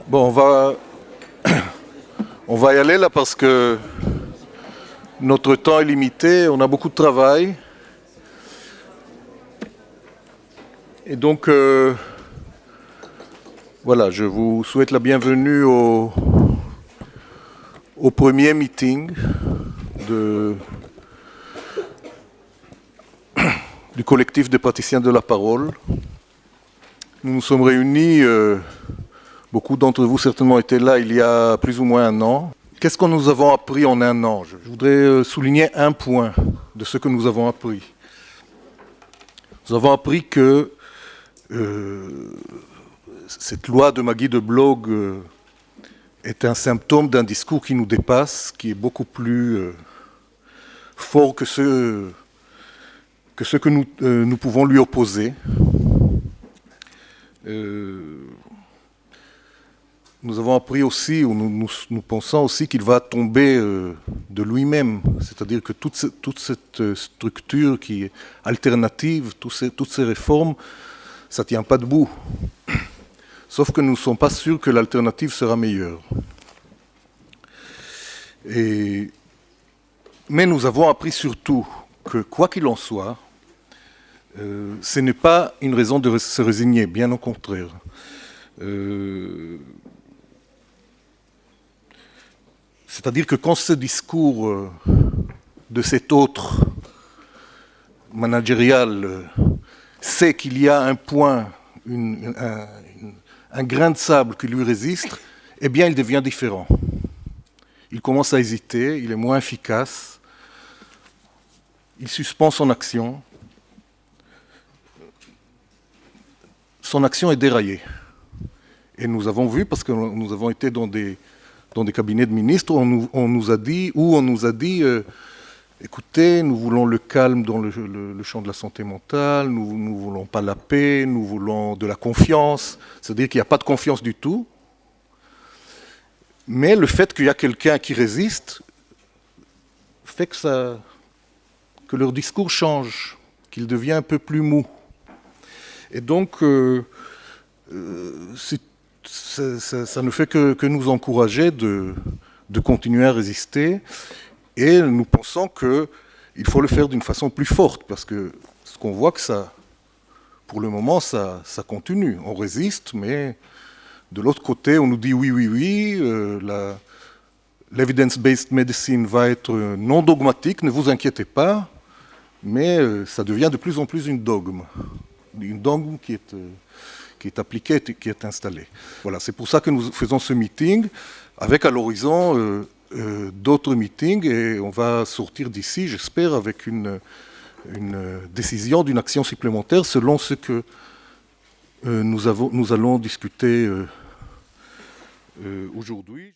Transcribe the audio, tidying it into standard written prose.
Bon, on va y aller là parce que notre temps est limité, on a beaucoup de travail. Et donc, voilà, je vous souhaite la bienvenue au premier meeting du collectif des praticiens de la parole. Nous nous sommes réunis, beaucoup d'entre vous certainement étaient là il y a plus ou moins un an. Qu'est-ce que nous avons appris en un an? Je voudrais souligner un point de ce que nous avons appris. Nous avons appris que cette loi de Maggie de Blog est un symptôme d'un discours qui nous dépasse, qui est beaucoup plus fort que ce que nous pouvons lui opposer. Nous avons appris aussi, ou nous pensons aussi qu'il va tomber de lui-même, c'est-à-dire que toute cette structure qui est alternative, toutes ces réformes, ça ne tient pas debout. Sauf que nous ne sommes pas sûrs que l'alternative sera meilleure. Mais nous avons appris surtout que, quoi qu'il en soit, ce n'est pas une raison de se résigner, bien au contraire. C'est-à-dire que quand ce discours de cet autre managérial sait qu'il y a un point, un grain de sable qui lui résiste, eh bien il devient différent. Il commence à hésiter, il est moins efficace, il suspend son action. Son action est déraillée. Et nous avons vu, parce que nous avons été dans des cabinets de ministres, on nous a dit, écoutez, nous voulons le calme dans le champ de la santé mentale, nous ne voulons pas la paix, nous voulons de la confiance, c'est-à-dire qu'il n'y a pas de confiance du tout. Mais le fait qu'il y a quelqu'un qui résiste fait que leur discours change, qu'il devient un peu plus mou. Et donc, ça ne fait que nous encourager de continuer à résister. Et nous pensons qu'il faut le faire d'une façon plus forte, parce que ce qu'on voit que pour le moment, ça continue. On résiste, mais de l'autre côté, on nous dit oui, l'evidence-based medicine va être non dogmatique, ne vous inquiétez pas, mais ça devient de plus en plus une dogme qui est appliquée, qui est installée. Voilà, c'est pour ça que nous faisons ce meeting, avec à l'horizon d'autres meetings, et on va sortir d'ici, j'espère, avec une décision d'une action supplémentaire selon ce que nous allons discuter aujourd'hui.